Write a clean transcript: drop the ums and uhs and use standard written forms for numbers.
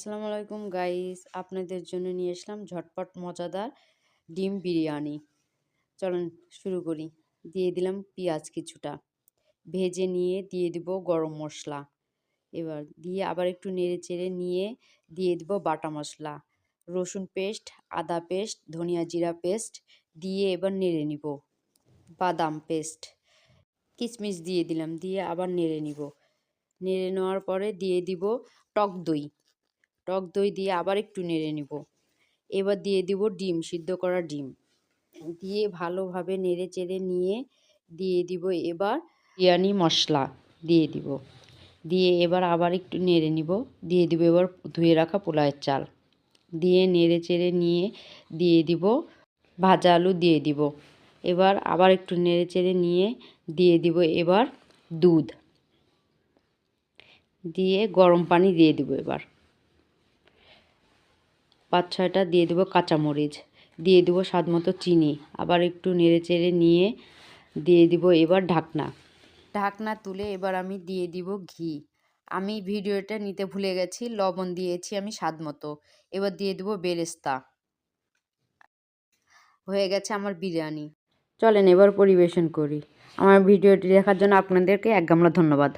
আসসালামু আলাইকুম গাইস, আপনাদের জন্য নিয়ে আসলাম ঝটপট মজাদার ডিম বিরিয়ানি। চলুন শুরু করি। দিয়ে দিলাম পেঁয়াজ কিছুটা, ভেজে নিয়ে দিয়ে দিব গরম মশলা। এবার দিয়ে আবার একটু নেড়ে চেড়ে নিয়ে দিয়ে দিব বাটা মশলা, রসুন পেস্ট, আদা পেস্ট, ধনিয়া জিরা পেস্ট দিয়ে এবার নেড়ে নিব। বাদাম পেস্ট, কিশমিশ দিয়ে দিলাম, দিয়ে আবার নেড়ে নিব। নেড়ে নেওয়ার পরে দিয়ে দিব টক দই। টক দই দিয়ে আবার একটু নেড়ে নিব। এবার দিয়ে দিব ডিম, সিদ্ধ করা ডিম দিয়ে ভালোভাবে নেড়ে চেড়ে নিয়ে দিয়ে দিব এবার বিরিয়ানি মশলা দিয়ে দিব। দিয়ে এবার আবার একটু নেড়ে নিব। দিয়ে দিব এবার ধুয়ে রাখা পোলাওয়ের চাল দিয়ে নেড়ে চেড়ে নিয়ে দিয়ে দিব ভাজা আলু দিয়ে দিব। এবার আবার একটু নেড়ে চেড়ে নিয়ে দিয়ে দিব এবার দুধ দিয়ে গরম পানি দিয়ে দিব। এবার ৫-৬টা দিয়ে দেবো কাঁচামরিচ, দিয়ে দেবো স্বাদ মতো চিনি, আবার একটু নেড়ে চেড়ে নিয়ে দিয়ে দিব এবার ঢাকনা তুলে এবার আমি দিয়ে দিব ঘি। আমি ভিডিওটা নিতে ভুলে গেছি, লবণ দিয়েছি আমি স্বাদ মতো। এবার দিয়ে দেবো বেরেস্তা। হয়ে গেছে আমার বিরিয়ানি। চলেন এবার পরিবেশন করি। আমার ভিডিওটি দেখার জন্য আপনাদেরকে এক গামলা ধন্যবাদ।